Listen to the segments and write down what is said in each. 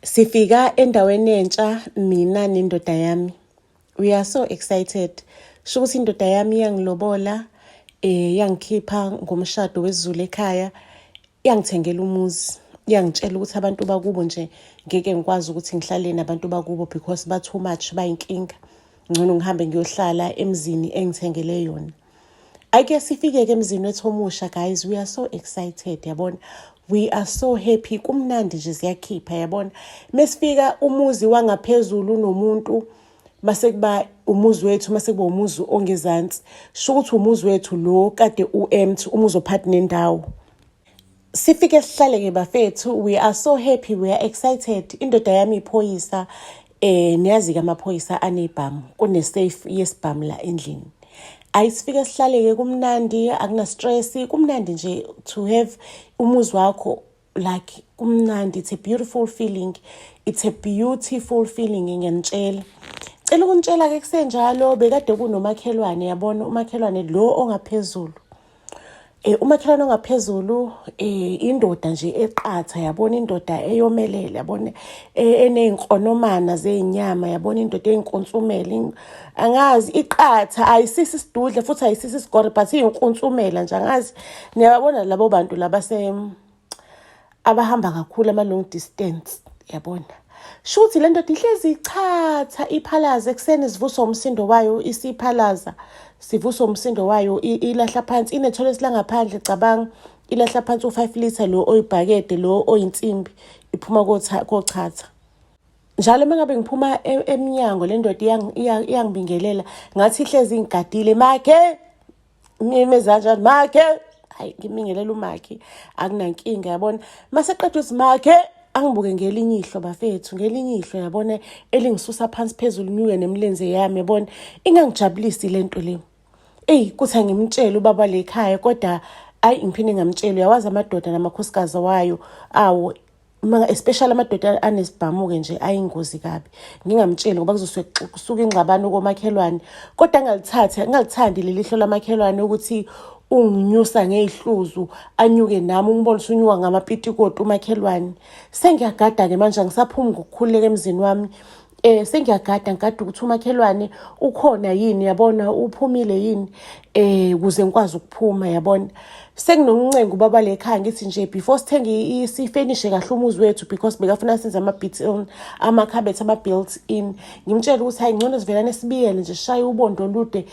Sifika endaweni entsha mina nendoda yami. We are so excited. Sho ukuthi indoda yami yangilobola, yangikhipha ngomshado wesiZulu ekhaya, yangithengela umuzi. Yangitshela ukuthi abantu bakubo nje ngeke ngikwazi ukuthi ngihlale nabantu bakubo because ba too much bayinkinga. Ngcono ngihambe ngiyohlala emzini engithengele yona. Ake sifike-ke emzini wethu omusha guys, we are so excited yabona. We are so happy. Kumnandi nje siyakhipha yabona. Mesifika umuzi wangaphezulu nomuntu mase kuba umuzi wethu, mase kuba umuzi ongezansi. Sho ukuthi umuzi wethu lo kade u-empty, umuzi ophathi nendawo. Sifike sihlale-ke bafethu, we are so happy, we are excited. Indoda yami iphoyisa, niyazi-ke amaphoyisa anebhamu, kune-safe yesibhamu la endlini. Ayisifike sihlale-ke kumnandi, akuna stress, kumnandi nje to have umuzi wakho, like kumnandi. It's a beautiful feeling. It's a beautiful feeling ngiyanitshela. Cela ukunitshela-ke kusenjalo bekade kunomakhelwane yabona, umakhelwane lo ongaphezulu. Umakhelwane ongaphezulu indoda nje eqatha yabona, indoda eyomelele yabona, eneyinkonomana zezinyama yabona, indoda eyinkonsumela. Angazi iqatha, ayisisi isidudle futhi ayisisi isigore but iyinkonsumela nje. Angazi niyabona labo bantu laba abahamba kakhulu ama long distance yabona. Shuthi le ndoda ihlezi ichatha iphalaza ekuseni, sivuswa umsindo wayo isiphalaza. Sivuswa umsindo wayo ilahla phansi, inethole silangaphandle cabanga, ilahla phansi u5 liter lo oyibhakede lo oyinsimbi iphuma kochatha. Njalo mengabe ngiphuma eminyango le ndoda iyangibingelela ngathi ihlezi ingigadile, makhe ngimezanjani makhe, hayi ngibingelela umakhe akunankinga yabona. Mase qedwe simakhe angibuke ngelinye ihlo bafethu, ngelinye ihlo yabona, elingisusa phansi phezulu nyuke nemlenze yami yabona. Ingangijabulisi lento le. Kuthi angimtshela ubaba lekhaya kodwa ayi ngiphinde ngamtshela. Uyawazi amadoda namakhosikazi wayo awo, especially amadoda anesibhamu-ke nje ayingozi kabi. Ngingamtsheli ngoba kusuka ingxabano komakhelwane. Kodwa ngalithandi leli hlo lamakhelwane ukuthi unginyusa ngehluzu anyuke nami ungibonise unyuka ngamapitikoti umakhelwane. Sengiyagada-ke manje ngisaphuma ngokukhululeka emzini wami. Sengiyagada ukuthi umakhelwane ukhona yini yabona, uphumile yini ukuze ngikwazi ukuphuma yabona. Senginomncengo ubaba lekhaya ngithi nje before sithenge sifenishe kahle umuzi wethu because bekafuna senze amakhabethe ama-built in. Ngimtshela ukuthi hayi ngcono sivelane sibiyele nje, sishaye ubondo olude,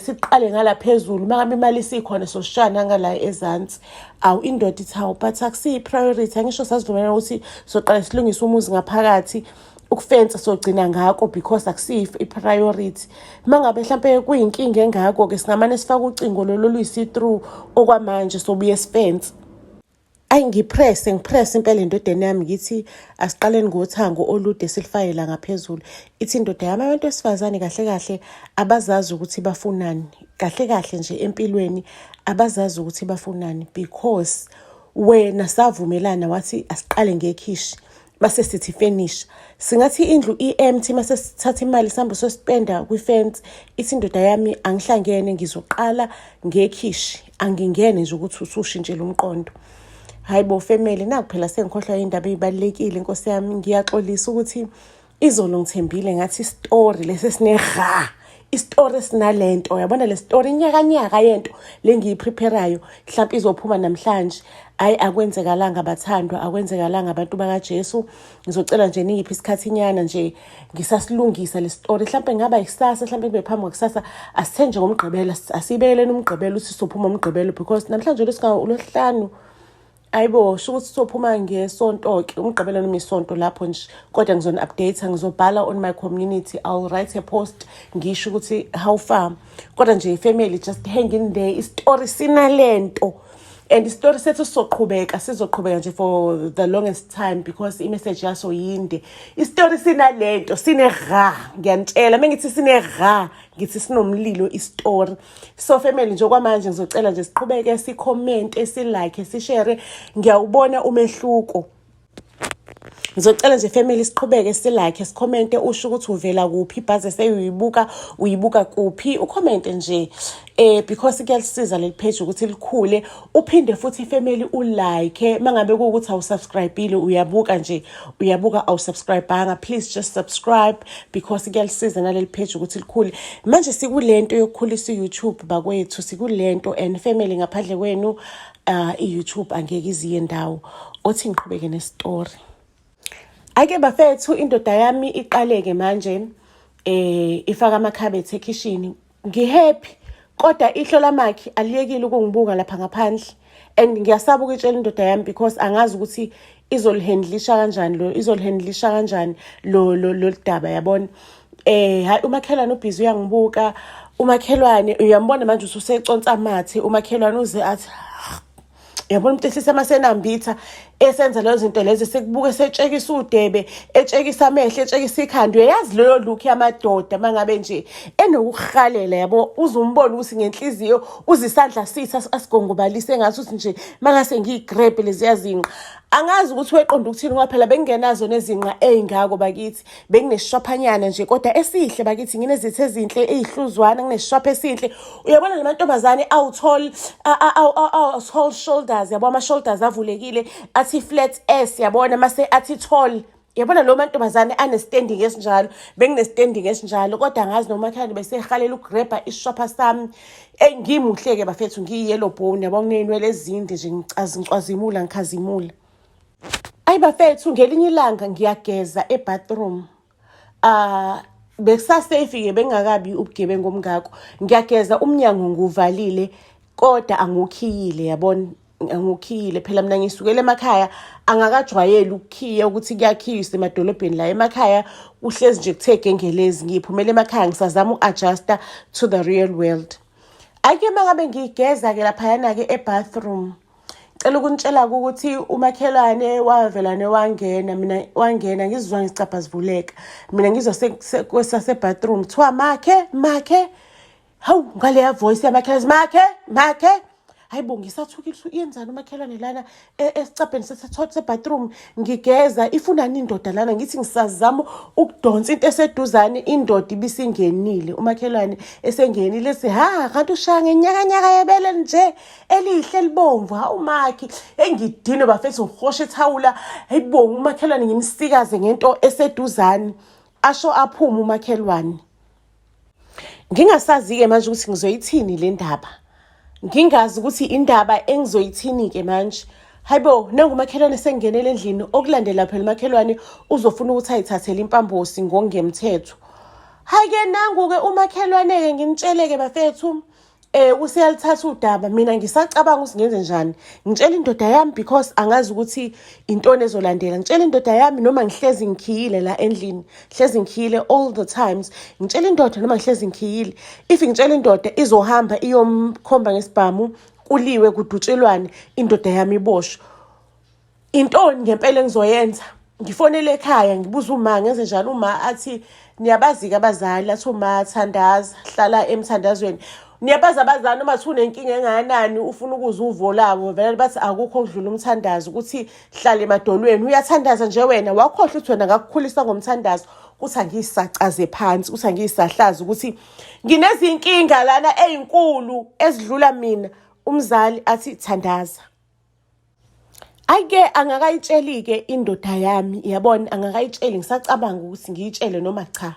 siqale ngala phezulu, mangabe imali isikhona soshana ngala ezansi. Awu indoda ithi hawu but akusiyi priority, angisho sasivumelana ukuthi soqala silungise umuzi ngaphakathi, ukufensa sogcina ngako because akusiyi i-priority. Mangabe mhlampe kuyinkinga engako-ke singamane sifaka ucingo lolu luyisi-through okwamanje sobuye sifense. Ayi ngipress impela indodeni yami ngithi asiqaleni ngothango olude silifayela ngaphezulu. Ithi indoda yami abantu besifazane kahle kahle abazazi ukuthi bafunani. Kahle kahle nje empilweni abazazi ukuthi bafunani because wena savumelana wathi asiqale ngekhishi base sithi finish. Singathi indlu empty mase sithatha imali sihambe sospenda kwi-fence. Ithi indoda yami angihlangene ngizoqala ngekhishi, angingene nje ukuthi usushintshela umqondo. Hayibo family, naku phela sengikhohlwa indaba ezibalekile Nkosi yami. Ngiyaxolisa ukuthi izolo ngithembile ngathi istory lesesineha, istory sinalento yabona, le story nyaka yento lengiyipreparayo mhlawumbe izophuma namhlanje. Hayi akwenzekalanga bathandwa, akwenzekalanga abantu bakaJesu. Ngizocela nje ningiphi isikhathi nyana nje ngisasilungisa le story. Mhlawumbe ngaba ikusasa, mhlawumbe kube phambi kwekusasa, asithenje ngomgqibelo, asibekele umgqibelo ukuthi sophuma umgqibelo because namhlanje uLwesihlanu. Ayibo sho ukuthi sophuma ngesonto-ke, umgqibelo noma isonto lapho nje. Kodwa ngizona-update, ngizobhala on my community, I'll write a post ngisho ukuthi how far. Kodwa nje family, just hang in there, istory sinalento. And istory sethu sizoqhubeka nje for the longest time because i-message yaso yinde. Istory sinalento, sineha, ngiyanitshela. Mengithi sineha, ngithi sinomlilo istory. So family nje kwamanje ngizocela nje siqhubeke, sicomment, silike, sishare. Ngiyawubona umehluko. Ngizocela nje family siqhubeke silike sikhomente usho ukuthi uvela kuphi ibhazi uyibuka kuphi ukhomente nje because kuyalisiza leli page ukuthi likhule uphinde futhi family ulike mangabe kuukuthi awusubscribeile uyabuka awusubscribanga please just subscribe because kuyalisiza naleli page ukuthi likhule manje sikulento yokukhulisa YouTube bakwethu sikulento and family ngaphandle kwenu iYouTube angeke iziye ndawo othi ngiqhubeke nestory. Ake bafethu indoda yami iqaleke manje ifaka amakhabethe ekitchen ngihappy kodwa ihlo lamakhi aliyekile ukungibuka lapha ngaphandle and ngiyasaba ukutshela indoda yami because angazi ukuthi izolihandlisha kanjani lo daba yabona hayi umakhelwane ubhizi uyangibuka umakhelwane uyambona manje ususeconsa amathe umakhelwane uze athi yabona umuntu ehlisa masenambitha esenza lezo zinto lezi sekubuke setshekisa udebe etshekisa amehlo etshekisa ikhanda uyazi leyo look yamadoda mangabe nje enokuhalela yabo uzumbona ukuthi ngenhliziyo uzisandla sithi asigongobalise ngathi uthi nje mangase ngiyigrab lezi yazinqa angazi ukuthi weqonda ukuthini ngoba phela bengenazo nezinqa ezingako bakithi bengineshwaphanyana nje kodwa esihle bakithi nginezithe ezinhle ezihluzwana ngineshwapha esihle uyabona lamantombazane awuthol shoulders yabo ama shoulders avulekile athi flat ass yabona mase athi tall yabona lo mantombazane standing esinjalo bengine standing esinjalo kodwa ngazi noma khani bese ehalela ugrabber ishopha sami ngimuhleke bafethu ngiyellow bone yabo nginenwele ezinde nje ngicazimula ngikhazimula ayi bafethu ngelinye ilanga ngiyageza ebathroom bekusasafike bengakabi ubugebengu omngako ngiyageza umnyango nguvalile kodwa angukhiyile yabona angukhiyile phela mina ngisukele emakhaya angakajwayeli ukukhiya ukuthi kuyakhiyisa emadolobheni la emakhaya uhlezi nje kuthe gengelezi ngiphumela emakhaya ngisazama uadjusta to the real world ake mangabe ngigeza ke lapha yana ke ebathroom cela ukunitshela ukuthi umakhelwane wavelane wangena ngizizwa ngicapha sivuleka mina ngizwa sese bathroom thiwa makhe hawu ngale voice yamakhelwane makhe hayibo ngisathukile uyenzani umakhelwane lana esicabheni sesethothe bathroom ngigeza ifunani indoda lana ngithi ngisazama ukudonsa into eseduzane indoda ibisingenile umakhelwane esengenile ethi kanti ushaya ngenyakanyaka yebele nje elihle libomvu hawu makhi engidino bafethu ngihosha ethawula hayibo umakhelwane ngimsikaze ngento eseduzane asho aphuma umakhelwane ngingasazi ke manje ukuthi ngizoyithini le ndaba ngingazi ukuthi indaba engizoyithini ke manje hayibo nangumakhelwane sengenele endlini okulandela phela umakhelwane uzofuna ukuthi ayithathele impambosi ngongemthetho hayi ke nangu ke umakhelwane ke nginitsheleke bafethu usiyalithatha udaba mina ngisacabanga ukuthi ngenze njani ngitshela indoda yami because angazi ukuthi intoni ezolandela ngitshela indoda yami noma ngihlezi ngikhiyile la endlini hlezi ngikhiyile all the times ngitshela indoda noma ngihlezi ngikhiyile if ngitshela indoda izohamba iyomkhomba ngesibhamu kuliwe kudutshelwane indoda yami iboshwe intoni ngempela engizoyenza ngifonele ekhaya ngibuza uma ngenze njalo uma athi niyabazi ke abazali athi uma Thandaza hlala emthandazweni niyabaza abazali uma unenkinga enganani ufuna ukuza uvo labo vele bathi akukho okudlula umthandazo ukuthi hlale emadolweni uyathandaza nje wena wakhohlwa ukuthi wena ngakukhulisa ngomthandazo uthi angisacaze phansi uthi angisahlaza ukuthi nginezinkinga lana ezinkulu ezidlula mina umzali athi Thandaza ake angakayitsheli-ke indoda yami yabona angakayitsheli ngisacabanga ukuthi ngiyitshele noma cha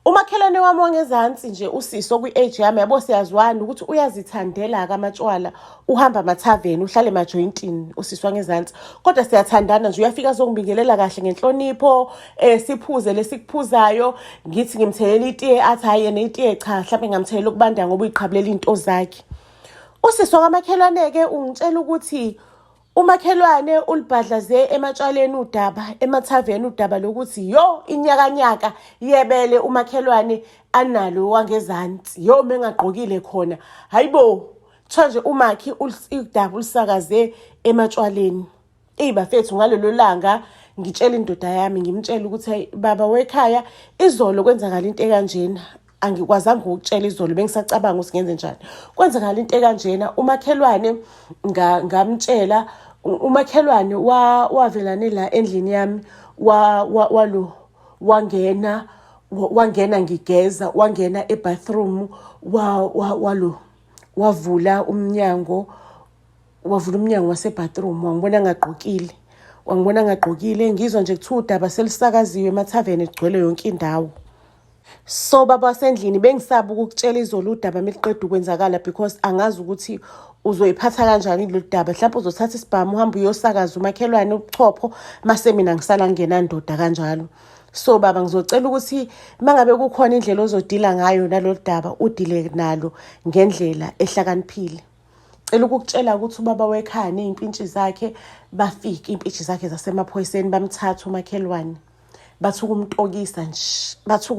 umakhelwane wami wangezansi nje usiso kwi-age yami yabo siyazwana ukuthi uyazithandela kamatshwala uhamba amathaveni uhlale emajointini usiso wangezansi kodwa siyathandana nje uyafika zongibingelela kahle ngenhlonipho siphuze lesikuphuzayo ngithi ngimthelela itiye athi hayi yena itiye cha mhlawumbe ngamthelela ukubanda ngoba uyiqhabulela into zakhe usiso kamakhelwane ke ungitshela ukuthi umakhelwane ulibhadlaze ematshwaleni udaba emathaveni udaba lokuthi inyakanyaka yebele umakhelwane analo wangezansi mengagqokile khona hayibo nje umakhi udaba ulisakaze ematshwaleni bafethu ngalelo langa ngitshela indoda yami ngimtshela ukuthi baba wekhaya izolo kwenzakala into ekanjena angikwazanga ukutshela izolo bengisacabanga ukuthi ngenze njani kwenzakala into ekanjena umakhelwane ngamtshela umakhelwane wavelane la endlini yami wangena ngigeza, wangena ebathroom, wavula umnyango wasebathroom, wangibona ngagqokile, ngizwa nje kuthiwa udaba selusakaziwe emathaveni kugcwele yonke indawo. So baba wasendlini bengisaba ukukutshela izolo udaba meliqeda ukwenzakala, because angazi ukuthi uzoyiphatha kanjani lolu daba. Mhlawumbe uzothatha isibhamu uhambe uyosakaza umakhelwane ubuchopho, mase mina ngisala ngenandoda kanjalo. So baba, ngizocela ukuthi mangabe kukhona indlela ozodila ngayo nalolu daba, udile nalo ngendlela ehlakaniphile. Cela ukukutshela ukuthi ubaba wekhaya nezimpintshi zakhe bafike, impintshi zakhe zasemaphoyiseni, bamthatha umakhelwane. Bathuka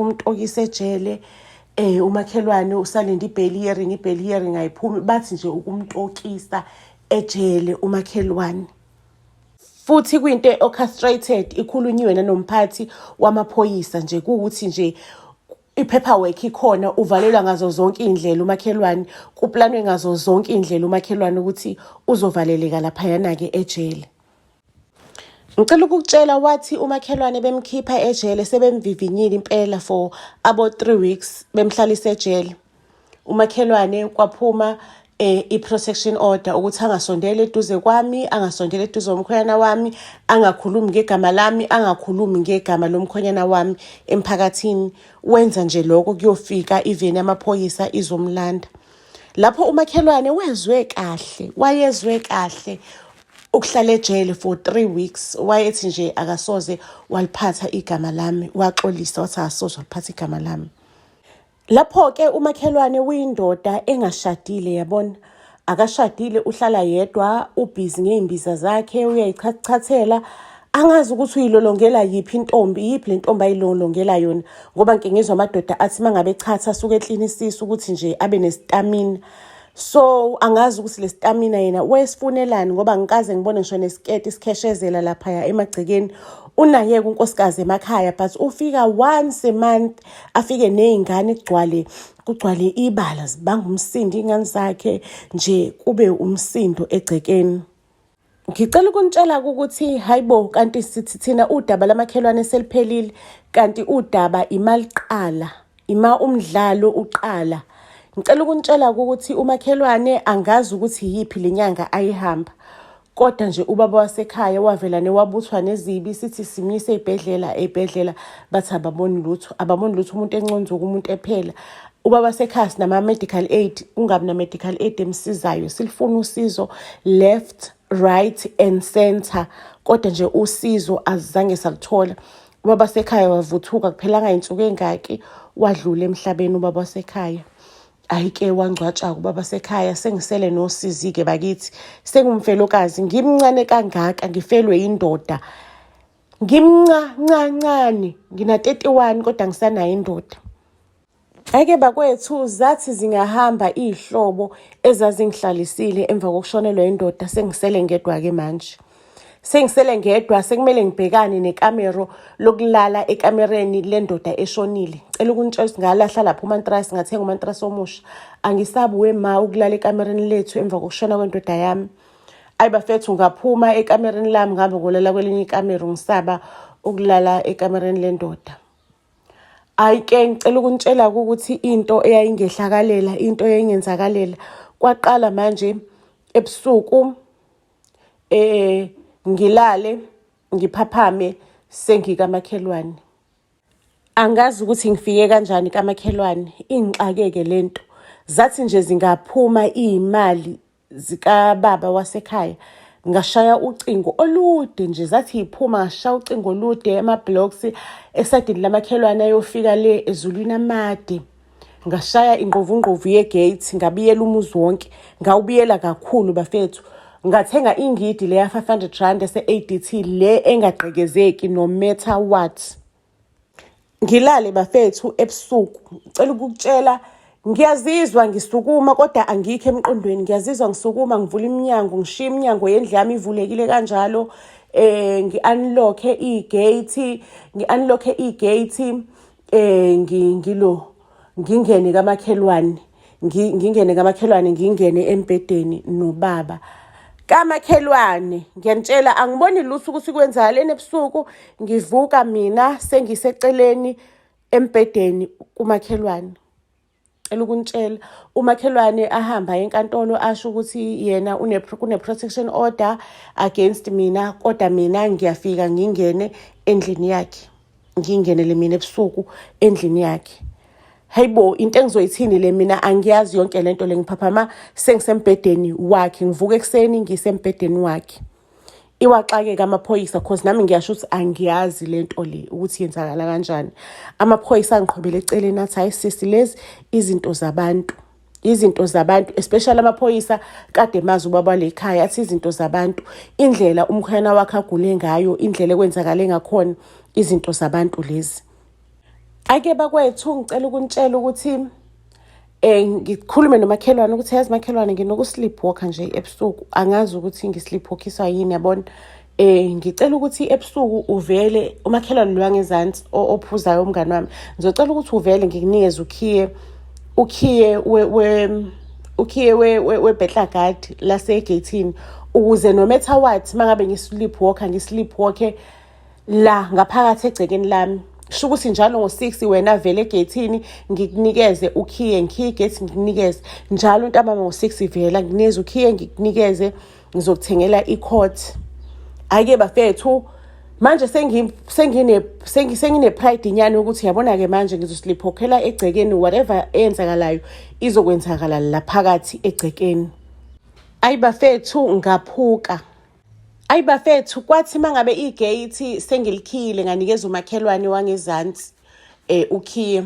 umtokisa ejele. Umakhelwane usalinde i-bail hearing ayiphumi, bathi nje ukumtokisa ejele umakhelwane. Futhi kuyinto orchestrated, ikhulunyiwe nanomphathi wamaphoyisa nje, kuwukuthi nje i-paperwork ikhona, uvalelwa ngazo zonke iy'ndlela umakhelwane, kuplanwe ngazo zonke iy'ndlela umakhelwane ukuthi uzovaleleka laphayana-ke ejele. Ngicela ukukutshela, wathi umakhelwane bemkhipha ejele sebemvivinyile impela for about 3 weeks, bemhlalisa ejele. Umakhelwane kwaphuma i-protection order ukuthi angasondeli eduze kwami, angasondeli eduze komkhwenyana wami, angakhulumi ngegama lami, angakhulumi ngegama lomkhwenyana wami emphakathini. Wenza nje lokho kuyofika iveni yamaphoyisa izomlanda. Lapho umakhelwane wayezwe kahle ukuhlala ejele for 3 weeks. Wayethi nje akasoze waliphatha igama lami, waxolisa wathi akasoze waliphatha igama lami. Lapho-ke umakhelwane uyindoda engashadile, yabona, akashadile, uhlala yedwa, ubhizi ngey'mbiza zakhe, uyayichachathela. Angazi ukuthi uyilolongela yiphi le ntombi ayilolongela yona, ngoba ngike ngizwa amadoda athi mangabe echatha asuke eklinisisa ukuthi nje abe nestamina. So angazi ukuthi le stamina yena wesifunelani, ngoba ngikaze ngibone ngisho nesiketi isikheshezela laphaya emagcekeni. Unayeka unkosikazi emakhaya, but ufika once a month, afike ney'ngane kugcwale ibala, zibanga umsindo iy'ngane zakhe, nje kube umsindo egcekeni. Ngicela ukunitshela ukuthi hayibo, kanti sithi thina udaba lamakhelwane seliphelile, kanti udaba ima umdlalo uqala. Ngicela ukunitshela ukuthi umakhelwane angazi ukuthi yiphi lenyanga ayihamba, kodwa nje ubaba wasekhaya wavelane wabuthwa nezibi, sithi simyise ey'bhedlela, bathi ababoni lutho umuntu enconzuka, umuntu ephela. Ubaba wasekhaya sinama-medical aid, ungabi na-medical aid emsizayo, silifuna usizo left, right and center, kodwa nje usizo azange salithola. Ubaba wasekhaya wavuthuka, kuphelanga iy'nsuku ey'ngaki wadlula emhlabeni ubaba wasekhaya. Ayike wangcwatshaka ubaba wasekhaya, sengisele nosizi-ke bakithi, sengumfelokazi, ngimncane kangaka, ngifelwe yindoda, ngimncane, ngina-31 kodwa ngisanayo indoda. Ake bakwethu, zathi zingahamba iy'hlobo ezazingihlalisile emva kokushonelwa indoda, sengisele ngedwa-ke manje. Sengisele ngedwa, sekumele ngibhekane nekamero lokulala ekamereni lendoda eshonile. Cela ukunitshela ukuthi ngalahla lapho umantrasi, ngathenga umantrasi omusha. Angisabuwe ma ukulala ekamereni lethu emva kokushona kwendoda yami. Ayi bafethu, ngaphuma ekamereni lami ngihamba ngolala kwelinye ikamero, ngisaba ukulala ekamereni lendoda. Ayike ngicela ukunitshela ukuthi into eyayingehlakalela, into eyayingenzakalela, kwaqala manje ebusuku ngilale ngiphaphame sengikamakhelwane. Angazi ukuthi ngifike kanjani kamakhelwane, ingixakeke lento. Zathi nje zingaphuma iy'mali zikababa wasekhaya, ngashaya ucingo olude nje, zathi yiphuma ngashaya ucingo olude ama-blocks esadini lamakhelwane ayofika le ezulwini amade. Ngashaya ingqovungqovu yegate, ngabiyela umuzi wonke, ngawubiyela kakhulu bafethu. Ngathenga ingidi leya 500 rand ese-ADT, le engagqekezeki no matter what. Ngilale bafethu ebusuku. Ngicela ukukutshela, ngiyazizwa ngisukuma kodwa angikho emqondweni. Ngiyazizwa ngisukuma, ngivula iminyango, ngishiya iminyango yendlu yami ivulekile kanjalo. Ngi-unlock-e igate, ngingene kamakhelwane, ngingene embedeni nobaba. kamakhelwane, ngiyanitshela angiboni lutho ukuthi kwenzakaleni ebusuku. Ngivuka mina sengiseceleni embhedeni kumakhelwane. Cela ukunitshela umakhelwane ahamba enkantolo asho ukuthi yena kune-protection order against mina, kodwa mina ngiyafika ngingene endlini yakhe, ngingenele mina ebusuku endlini yakhe. Hayibo, into engizoyithini le mina angiyazi yonke lento le. Ngiphaphama sengisembhedeni wakhe, ngivuka ekuseni ngisembhedeni wakhe. Iwaxake-ke amaphoyisa cause nami ngiyasho ukuthi angiyazi lento le ukuthi yenzakala kanjani. Amaphoyisa angiqhubele eceleni athi hayi sisi, lezi izinto zabantu, especially amaphoyisa kade mazi ubaba lekhaya, athi izinto zabantu, indlela umkhwena wakhe agule ngayo, indlela ekwenzakale ngakhona, izinto zabantu lezi. Ake bakwethu ngicela ukunitshela ukuthi ngikhulume nomakhelwane ukuthi yazi makhelwane, nginoku-sleepwalker nje ebusuku, angazi ukuthi ngi-sleepwalkiswa yini yabona. Ngicela ukuthi ebusuku uvele umakhelwane lo wangezansi ophuzayo umngani wami, ngizocela ukuthi uvele ngikunikeze ukhiye we-Betlagadi lasegeyithini, ukuze no matter what mangabe ngi-sleepwalker la ngaphakathi egcekeni lami. Sho ukuthi njalo ngo-6 wena vele egeyithini ngikunikeze ukhiye, ngikhiye igate ngikunikeze. Njalo ntambama ngo-6 vela nginikeze ukhiye ngikunikeze, ngizokuthengela i-coat. Ake bafethu manje sengine-pride inyani ukuthi yabona-ke manje ngizosleepwalkela egcekeni, whatever eyenzakalayo izokwenzakala la phakathi egcekeni. Ayi bafethu ngaphuka. Ayi bafethu kwathi mangabe igate sengilikhiyile nganikeza umakhelwane wangezansi ukhiye.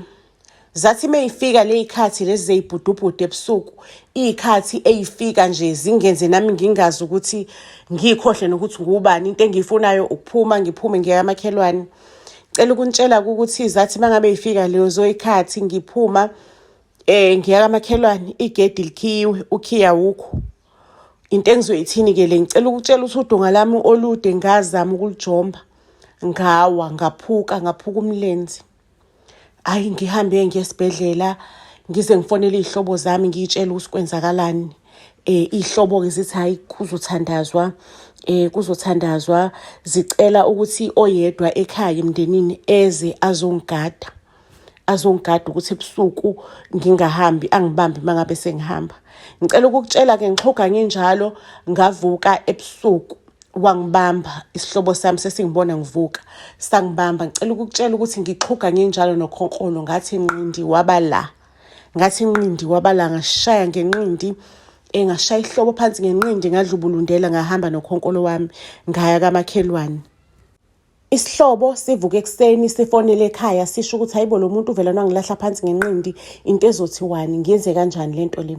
Zathi mayifika ley'khathi lezi zeyibhudubhudu ebusuku, iy'khathi ey'fika nje zingenze nami ngingazi ukuthi ngikhohle nokuthi ngubani. Into engiyifunayo ukuphuma, ngiphume ngiye kamakhelwane. Cela ukunitshela ukuthi zathi mangabe yifika lezo y'khathi ngiphuma ngiya kamakhelwane, igedi likhiyiwe, ukhiye awukho. Into engizoyithini-ke le, ngicela ukutshela ukuthi udonga lami olude ngazama ukulijomba, ngawa ngaphuka umlenze. Ayi ngihambe ngiye esibhedlela ngize ngifonele iy'hlobo zami ngiyitshela ukuthi kwenzakalani. Iy'hlobo-ke zithi hayi kuzothandazwa, zicela ukuthi oyedwa ekhaya emndenini eze azongigada ukuthi ebusuku ngingahambi, angibambi mangabe sengihamba. Ngicela ukukutshela-ke ngixhoga nginjalo, ngavuka ebusuku wangibamba isihlobo sami, sesingibona ngivuka sangibamba. Ngicela ukukutshela ukuthi ngixhoga nginjalo nokhonkolo, ngathi inqindi wabala, ngashaya ngenqindi, ngashaya ihlobo phansi ngenqindi, ngadlubulundela ngahamba nokhonkolo wami ngaya kamakhelwane. Isihlobo sivuka ekuseni sifonele ekhaya sisho ukuthi hayibo lo muntu uvela nangilahla phansi ngenqindi, into ezothi wani, ngiyenze kanjani lento le.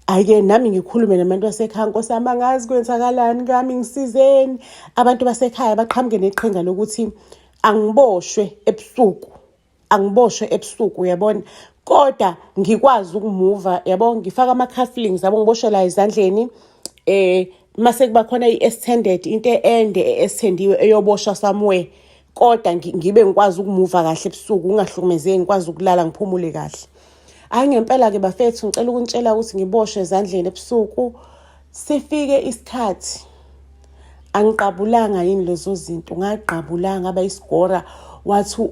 Ake nami ngikhulume nabantu basekhaya, Nkosi yami angazi kwenzakalani ngami, ngisizeni. Abantu basekhaya baqhamuke neqhinga lokuthi angiboshwe ebusuku uyabona, kodwa ngikwazi ukumuva yabo, ngifaka ama-cufflinks yabo, ngiboshwe la ezandleni. Mase kuba khona i-extended, into ende extendiwe eyoboshwa somewhere, kodwa ngibe ngikwazi ukumuva kahle ebusuku, ungahlukumezeki, ngikwazi ukulala ngiphumule kahle. Hayi ngempela-ke bafethu ngicela ukunitshela ukuthi ngiboshwe ezandleni ebusuku. Sifike isikhathi angiqabulanga yini lezo zinto, ngaqabulanga ngaba isigora. Wathi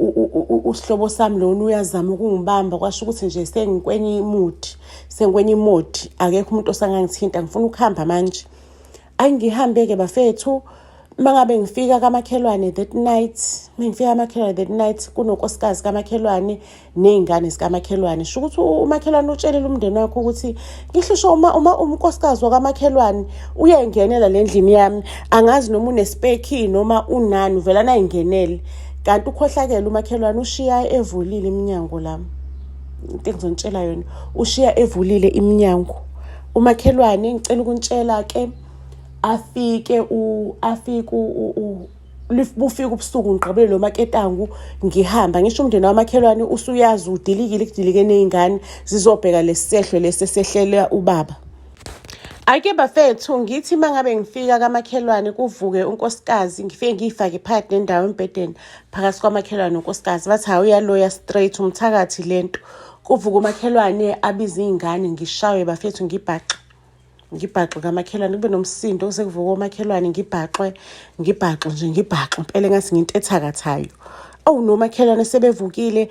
usihlobo sami lona uyazama ukungibamba, kwasho ukuthi nje sengikwenye imodi, akekho umuntu osangangithinta, ngifuna ukuhamba manje. Ayi ngihambe-ke bafethu, mangabe ngifika kamakhelwane that night, kunonkosikazi kamakhelwane ney'ngane zikamakhelwane. Sho ukuthi umakhelwane utshelele umndeni wakho ukuthi ngihlusho uma unkosikazi wakamakhelwane uyengenela le ndlini yami, angazi noma une-spare key noma unani, uvela nayingenele. Kanti ukhohlakele umakhelwane, ushiya evulile iminyango lami. Into engizonitshela yona, ushiya evulile iminyango. Umakhelwane ngicela ukunitshela-ke, bufika ubusuku ngiqabele lo maketangu ngihamba. Ngisho umndeni wamakhelwane usuyazi kudilike ney'ngane zizobheka lesisehlo lesesehlela ubaba. Ake bafethu ngithi mangabe ngifika kamakhelwane kuvuke unkosikazi, ngifike ngiyifake phakathi nendawo embhedeni phakathi kwamakhelwane unkosikazi. Bathi hayi uyaloya straight umthakathi lento. Kuvuka umakhelwane abize iy'ngane, ngishawe bafethu ngibhaqa. ngibhaqe kamakhelwane, kube nomsindo sekuvuka omakhelwane ngibhaqe nje ngibhaqe impela ngathi nginto ethakathayo. Nomakhelwane sebevukile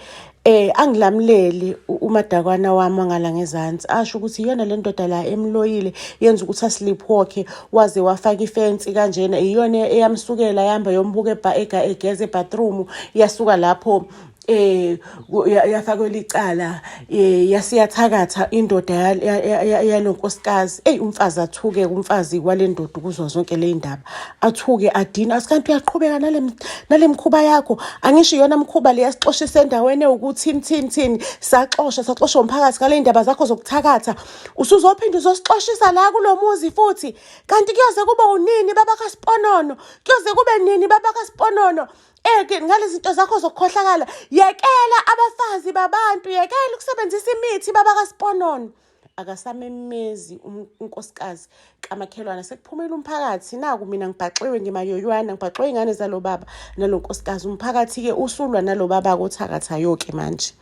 angilamuleli umadakwana wami wangala ngezansi, asho ukuthi iyona le ndoda la emloyile yenza ukuthi asleepwalk waze wafaka ifensi kanjena, iyona eyamsukela yamba yombuka egeza ebathroom, yasuka lapho yafakwela icala yasiyathakatha indoda yalonkosikazi. Umfazi athuke, umfazi wale ndoda kuzwa zonke le ndaba athuke adina, asikanti uyaqhubeka nale mkhuba yakho, angisho iyona mkhuba le yasixoshisa endaweni ewukuthini saxosha umphakathi ngale ndaba zakho zokuthakatha, usuzophinda uzosixoshisa la kulo muzi futhi, kanti kuyoze kube unini baba kaSiponono, kuyoze kube nini baba kaSiponono. Ngale zinto zakho zokukhohlakala, yekela abafazi babantu, yekela ukusebenzisa imithi baba kaSiponono. Akasamemezi unkosikazi kamakhelwane, sekuphumela umphakathi. Naku mina ngibhaxiwe ngimayoywana, ngibhaxiwe ingane zalo baba nalo nkosikazi. Umphakathi-ke usulwa nalo baba kothakathayo-ke manje.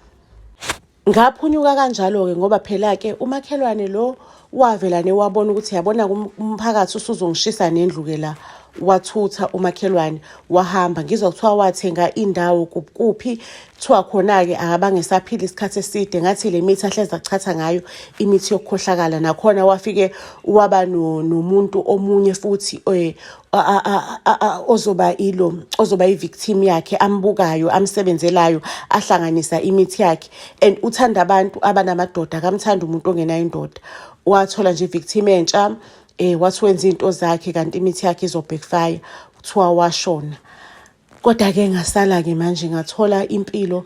Ngaphunyuka kanjalo-ke ngoba phela-ke umakhelwane lo wavelane wabona ukuthi yabona umphakathi usuzongishisa nendlu-ke la, wathutha umakhelwane wahamba. Ngizwa kuthiwa wathenga indawo kuphi, kuthiwa khona-ke akabangesaphila isikhathi eside. Ngathi le mithi ahleza achatha ngayo imithi yokukhohlakala, nakhona wafike waba nomuntu omunye futhi ozoba i-victim yakhe, ambukayo, amsebenzelayo, ahlanganisa imithi yakhe. And uthanda abantu abanamadoda, akamthanda umuntu ongenayo indoda. Wathola nje i-victim entsha, wathi wenza into zakhe kanti imithi yakhe izo-backfire, kuthiwa washona. Kodwa-ke ngasala-ke manje ngathola impilo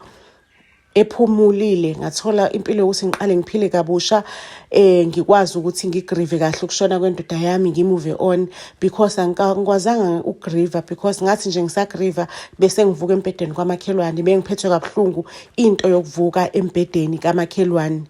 ephumulile, ngathola impilo yokuthi ngiqale ngiphile kabusha, ngikwazi ukuthi ngigrieve kahle ukushona kwendoda yami, ngimove on, because angikwazanga ukugrieva, because ngathi nje ngisagrieva bese ngivuka embedeni kwamakhelwane, bengiphethwe kabuhlungu into yokuvuka embedeni kamakhelwane.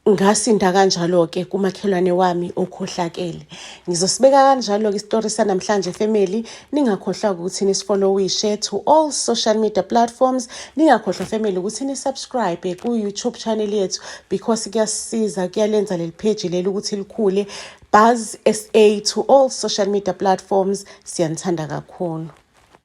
Ngasinda kanjalo-ke kumakhelwane wami okhohlakele. Ngizosibeka kanjalo-ke isitori sanamhlanje family. Ningakhohlwa ukuthi nisifollowishe to all social media platforms. Ningakhohlwa family ukuthi nisubscribe ku-YouTube channel yethu, because kuyasiza, kuyalenza leli page leli ukuthi likhule. Buzz SA to all social media platforms. Siyanithanda kakhulu.